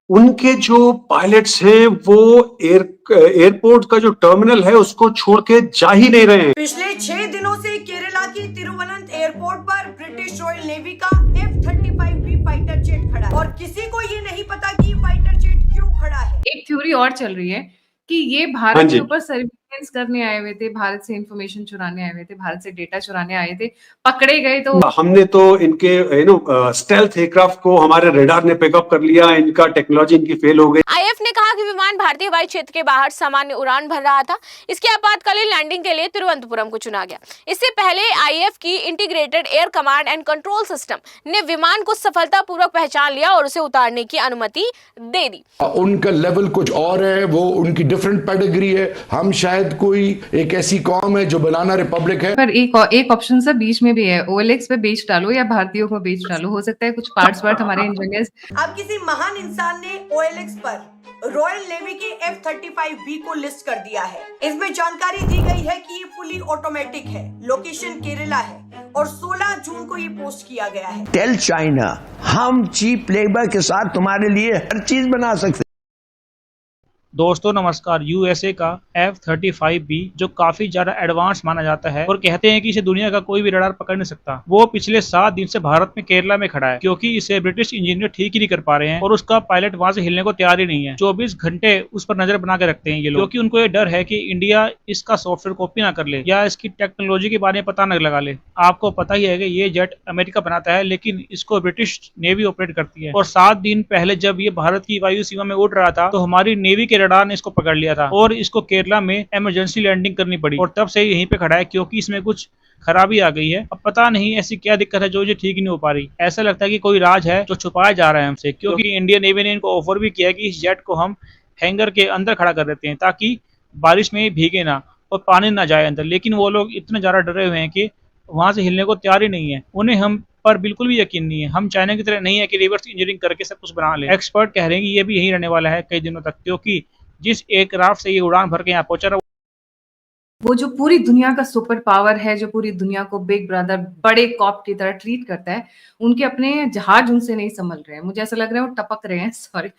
उनके जो पायलट्स हैं वो एयरपोर्ट का जो टर्मिनल है उसको छोड़ के जा ही नहीं रहे हैं। पिछले 6 दिनों से केरला की तिरुवनंत एयरपोर्ट पर ब्रिटिश रॉयल नेवी का F-35B फाइटर जेट खड़ा है और किसी को ये नहीं पता कि फाइटर जेट क्यों खड़ा है। एक थ्योरी और चल रही है कि ये भारत के ऊपर सर्विलेंस करने आए हुए थे, भारत से इंफॉर्मेशन चुराने आए हुए थे, भारत से डेटा चुराने आए थे, पकड़े गए तो हमने तो इनके स्टेल्थ एयरक्राफ्ट को हमारे रेडार ने पिकअप कर लिया, इनका टेक्नोलॉजी इनकी फेल हो गई। आईएफ ने कहा कि विमान भारतीय वायु क्षेत्र के बाहर सामान्य उड़ान भर रहा था। इसके आपातकालीन लैंडिंग के लिए तिरुवनंतपुरम को चुना गया। इससे पहले आईएफ की integrated air command and control system ने विमान को सफलतापूर्वक पहचान लिया और उसे उतारने की अनुमति दे दी। उनका लेवल कुछ और है, वो उनकी डिफरेंट पेडिग्री है। हम शायद कोई एक ऐसी कौम है जो बनाना रिपब्लिक है। पर एक ऑप्शन सब बीच में भी है, OLX पे बेच डालो या भारतीयों को बेच डालो, हो सकता है कुछ पार्ट्स वर्थ हमारे इंजीनियर्स। अब किसी महान इंसान ने OLX पर रॉयल नेवी के F-35B को लिस्ट कर दिया है। इसमें जानकारी दी गई है कि ये फुली ऑटोमेटिक है, लोकेशन केरला है और 16 जून को ये पोस्ट किया गया है। टेल चाइना हम चीप लेबर के साथ तुम्हारे लिए हर चीज बना सकते। दोस्तों नमस्कार। यूएसए का F-35B जो काफी ज्यादा एडवांस माना जाता है और कहते हैं कि इसे दुनिया का कोई भी रडार पकड़ नहीं सकता, वो पिछले 7 दिन से भारत में केरला में खड़ा है क्योंकि इसे ब्रिटिश इंजीनियर ठीक ही नहीं कर पा रहे हैं और उसका पायलट वहां से हिलने को तैयार ही नहीं है। 24 घंटे उस पर नजर बना के रखते हैं ये लोग, क्योंकि उनको ये डर है कि इंडिया इसका सॉफ्टवेयर कॉपी ना कर ले या इसकी टेक्नोलॉजी के बारे में पता न लगा ले। आपको पता ही है कि ये जेट अमेरिका बनाता है लेकिन इसको ब्रिटिश नेवी ऑपरेट करती है और 7 दिन पहले जब ये भारत की वायु सीमा में उड़ रहा था तो हमारी नेवी के रडार ने इसको पकड़ लिया था और इसको केरला में इमरजेंसी लैंडिंग करनी पड़ी और तब से यहीं पे खड़ा है क्योंकि इसमें कुछ खराबी आ गई है। अब पता नहीं ऐसी क्या दिक्कत है जो ये ठीक ही नहीं हो पा रही। ऐसा लगता है कि कोई राज है जो छुपाया जा रहा है हमसे, क्योंकि इंडियन नेवी ने इनको ऑफर भी किया कि इस जेट को हम हैंगर के अंदर खड़ा कर देते हैं ताकि बारिश में भीगे ना और पानी ना जाए अंदर, लेकिन वो लोग इतने ज्यादा डरे हुए हैं कि वहां से हिलने को तैयार ही नहीं है। उन्हें हम पर बिल्कुल भी यकीन नहीं है। हम चाइना की तरह नहीं है कि रिवर्स इंजीनियरिंग करके सब कुछ बना ले। एक्सपर्ट कह रहे हैं कि ये भी यही रहने वाला है कई दिनों तक, क्योंकि जिस एयरक्राफ्ट से ये उड़ान भर के यहाँ पहुंचा रहा वो जो पूरी दुनिया का सुपर पावर है, जो पूरी दुनिया को बिग ब्रदर बड़े कॉप की तरह ट्रीट करता है, उनके अपने जहाज उनसे नहीं संभल रहे हैं। मुझे ऐसा लग रहा है वो टपक रहे हैं। Sorry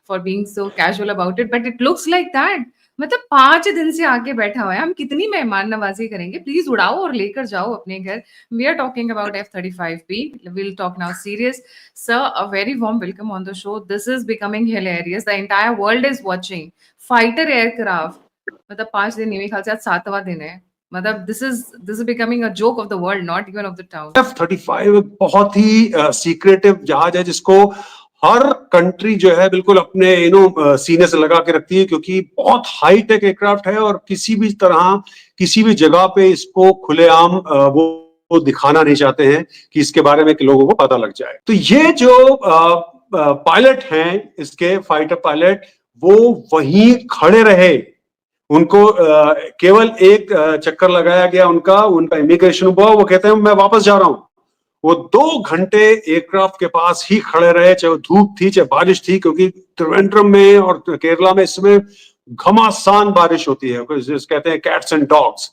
for being so casual about it, but it looks like that. मतलब 5 दिन से आके बैठा हुआ है। हम कितनी मेहमान नवाजी करेंगे? प्लीज उड़ाओ और लेकर जाओ अपने घर। We are talking about F-35B. We'll talk now serious. Sir, a very warm welcome on the show. This is becoming hilarious. The entire world is watching. Fighter aircraft. मतलब 5 दिन नहीं, मेरे ख्याल से आज 7वां दिन है। मतलब this is becoming a joke of the world, not even of the town. F-35 एक बहुत ही सीक्रेटिव जहाज है जिसको हर कंट्री जो है बिल्कुल अपने सीने से लगा के रखती है, क्योंकि बहुत हाई टेक एयरक्राफ्ट है और किसी भी तरह किसी भी जगह पे इसको खुलेआम वो दिखाना नहीं चाहते हैं कि इसके बारे में कि लोगों को पता लग जाए। तो ये जो पायलट हैं इसके फाइटर पायलट, वो वहीं खड़े रहे। उनको केवल एक चक्कर लगाया गया, उनका इमिग्रेशन हुआ, वो कहते हैं मैं वापस जा रहा हूं। वो 2 घंटे एयरक्राफ्ट के पास ही खड़े रहे, चाहे वो धूप थी चाहे बारिश थी, क्योंकि त्रिवेंद्रम में और केरला में इसमें घमासान बारिश होती है, जिसे कहते हैं कैट्स एंड डॉग्स।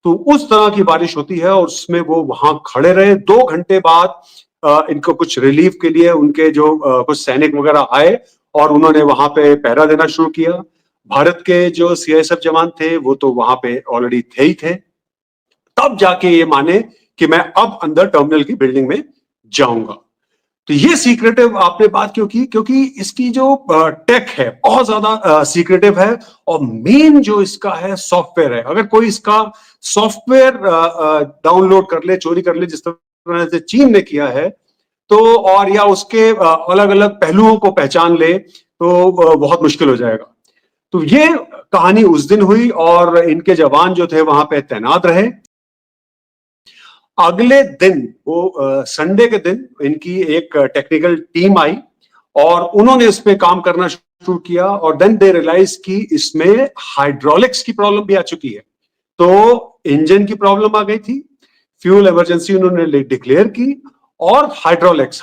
तो उस तरह की बारिश होती है और उसमें वो वहां खड़े रहे। 2 घंटे बाद इनको कुछ रिलीफ के लिए उनके जो कुछ सैनिक वगैरह आए और उन्होंने वहां पे पहरा देना शुरू किया। भारत के जो CISF जवान थे वो तो वहां पे ऑलरेडी थे ही थे। तब जाके ये माने कि मैं अब अंदर टर्मिनल की बिल्डिंग में जाऊंगा। तो ये सीक्रेटिव आपने बात क्यों की? क्योंकि इसकी जो टेक है बहुत ज्यादा सीक्रेटिव है और मेन जो इसका है सॉफ्टवेयर है। अगर कोई इसका सॉफ्टवेयर डाउनलोड कर ले, चोरी कर ले, जिस तरह से चीन ने किया है, तो और या उसके अलग अलग पहलुओं को पहचान ले तो बहुत मुश्किल हो जाएगा। तो ये कहानी उस दिन हुई और इनके जवान जो थे वहां पे तैनात रहे। अगले दिन वो संडे के दिन इनकी एक टेक्निकल टीम आई और उन्होंने इस पे काम करना शुरू किया और देन दे रियलाइज कि इसमें हाइड्रोलिक्स की प्रॉब्लम भी आ चुकी है। तो इंजन की प्रॉब्लम आ गई थी, फ्यूल इमरजेंसी उन्होंने डिक्लेयर की और हाइड्रोलिक्स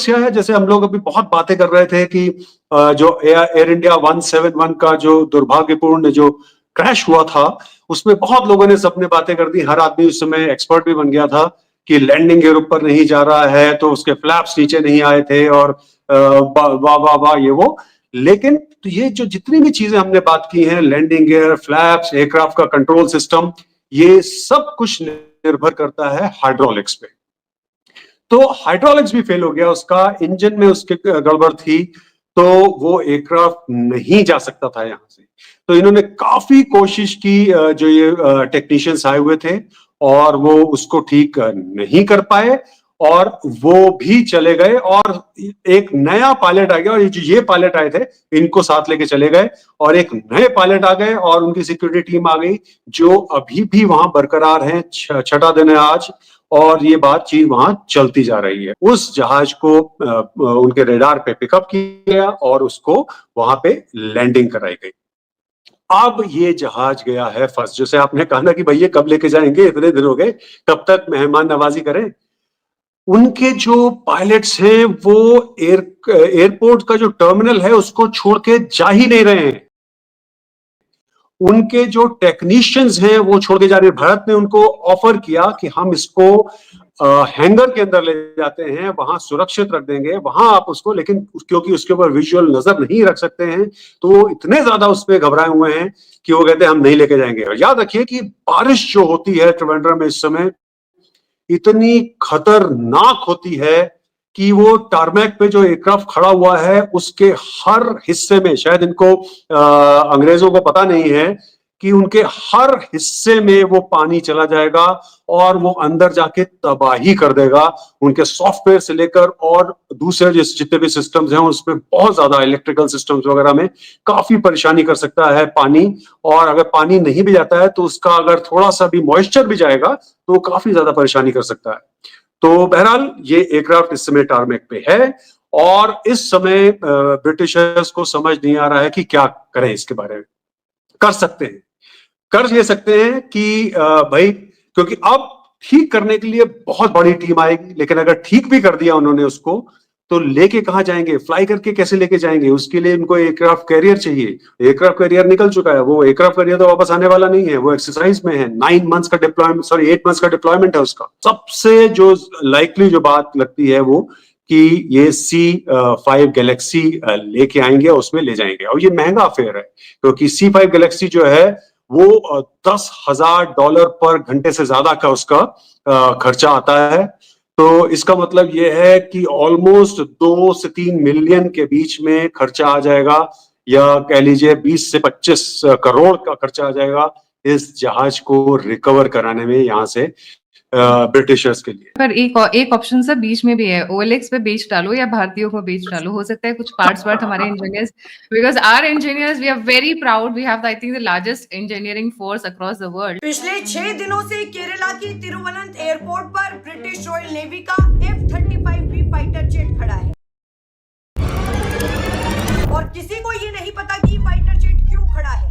क्या है? जैसे हम लोग अभी बहुत बातें कर रहे थे कि जो एयर इंडिया 171 का जो दुर्भाग्यपूर्ण जो क्रैश हुआ था, उसमें बहुत लोगों ने सबने बातें कर दी। हर आदमी उस समय एक्सपर्ट भी बन गया था कि लैंडिंग गियर ऊपर नहीं जा रहा है, तो उसके फ्लैप्स नीचे नहीं आए थे और वाह वाह वाह ये वो। लेकिन तो ये जो जितनी भी चीजें हमने बात की हैं, लैंडिंग गियर, फ्लैप्स, एयरक्राफ्ट का कंट्रोल सिस्टम, ये सब कुछ निर्भर करता है हाइड्रोलिक्स पे। तो हाइड्रोलिक्स भी फेल हो गया उसका, इंजन में उसके गड़बड़ थी, तो वो एयरक्राफ्ट नहीं जा सकता था यहां से। तो इन्होंने काफी कोशिश की, जो ये टेक्नीशियंस आए हुए थे, और वो उसको ठीक नहीं कर पाए, और वो भी चले गए, और एक नया पायलट आ गया, और ये पायलट आए थे इनको साथ लेके चले गए, और एक नए पायलट आ गए और उनकी सिक्योरिटी टीम आ गई, जो अभी भी वहां बरकरार हैं। छठा दिन है आज, और ये बातचीत वहां चलती जा रही है। उस जहाज को उनके रेडार पे पिकअप किया गया और उसको वहां पे लैंडिंग कराई गई। अब ये जहाज गया है फंस। जैसे आपने कहा ना कि भैया कब लेके जाएंगे, इतने दिन हो गए, कब तक मेहमान नवाजी करें। उनके जो पायलट्स हैं वो एयरपोर्ट का जो टर्मिनल है उसको छोड़ के जा ही नहीं रहे हैं। उनके जो टेक्नीशियंस हैं वो छोड़ के जा रहे हैं। भारत ने उनको ऑफर किया कि हम इसको हैंगर के अंदर ले जाते हैं, वहां सुरक्षित रख देंगे, वहां आप उसको, लेकिन क्योंकि उसके ऊपर विजुअल नजर नहीं रख सकते हैं, तो वो इतने ज्यादा उस पर घबराए हुए हैं कि वो कहते हैं हम नहीं लेके जाएंगे। और याद रखिए कि बारिश जो होती है त्रिवेंद्रम में इस समय इतनी खतरनाक होती है कि वो टारमैक पे जो एयरक्राफ्ट खड़ा हुआ है उसके हर हिस्से में, शायद इनको अंग्रेजों को पता नहीं है कि उनके हर हिस्से में वो पानी चला जाएगा और वो अंदर जाके तबाही कर देगा। उनके सॉफ्टवेयर से लेकर और दूसरे जितने भी सिस्टम्स हैं उसमें बहुत ज्यादा, इलेक्ट्रिकल सिस्टम्स वगैरह में काफी परेशानी कर सकता है पानी। और अगर पानी नहीं भी जाता है तो उसका अगर थोड़ा सा भी मॉइस्चर भी जाएगा तो वो काफी ज्यादा परेशानी कर सकता है। तो बहरहाल ये एयरक्राफ्ट इस समय टारमैक पे है, और इस समय ब्रिटिशर्स को समझ नहीं आ रहा है कि क्या करें इसके बारे में। कर ये सकते हैं कि भाई, क्योंकि अब ठीक करने के लिए बहुत बड़ी टीम आएगी, लेकिन अगर ठीक भी कर दिया उन्होंने उसको, तो लेके कहां जाएंगे, फ्लाई करके कैसे लेके जाएंगे? उसके लिए उनको एयरक्राफ्ट कैरियर चाहिए। एयरक्राफ्ट कैरियर निकल चुका है, वो एयरक्राफ्ट कैरियर तो वापस आने वाला नहीं है, वो एक्सरसाइज में है। 8 मंथ्स का डिप्लॉयमेंट है उसका। सबसे जो लाइकली जो बात लगती है वो कि ये C5 गैलेक्सी लेके आएंगे, उसमें ले जाएंगे। और ये महंगा अफेयर है, क्योंकि C5 गैलेक्सी जो है वो $10,000 पर घंटे से ज्यादा का उसका खर्चा आता है। तो इसका मतलब ये है कि ऑलमोस्ट 2 से 3 मिलियन के बीच में खर्चा आ जाएगा, या कह लीजिए 20 से 25 करोड़ का खर्चा आ जाएगा इस जहाज को रिकवर कराने में यहाँ से ब्रिटिशर्स के लिए। पर एक ऑप्शन सर बीच में भी है, OLX पे बेच डालो या भारतीयों को बेच डालो। हो सकता है कुछ पार्ट्स हमारे engineers, because our engineers, we are very proud, we have I think the largest engineering force across the world. पिछले 6 दिनों से केरला की तिरुवनंत एयरपोर्ट पर ब्रिटिश रॉयल नेवी का F-35B फाइटर जेट खड़ा है, और किसी को ये नहीं पता कि फाइटर जेट क्यों खड़ा है।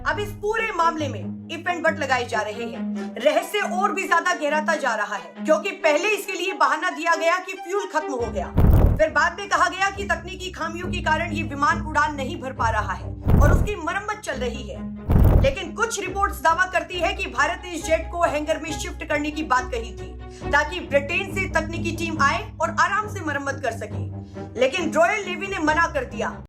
अब इस पूरे मामले में इफ एंड बट लगाए जा रहे हैं। रहस्य और भी ज्यादा गहराता जा रहा है, क्योंकि पहले इसके लिए बहाना दिया गया कि फ्यूल खत्म हो गया, फिर बाद में कहा गया कि तकनीकी खामियों के कारण ये विमान उड़ान नहीं भर पा रहा है और उसकी मरम्मत चल रही है। लेकिन कुछ रिपोर्ट्स दावा करती है कि भारत ने इस जेट को हैंगर में शिफ्ट करने की बात कही थी, ताकि ब्रिटेन से तकनीकी टीम आए और आराम से मरम्मत कर सके, लेकिन रॉयल नेवी ने मना कर दिया।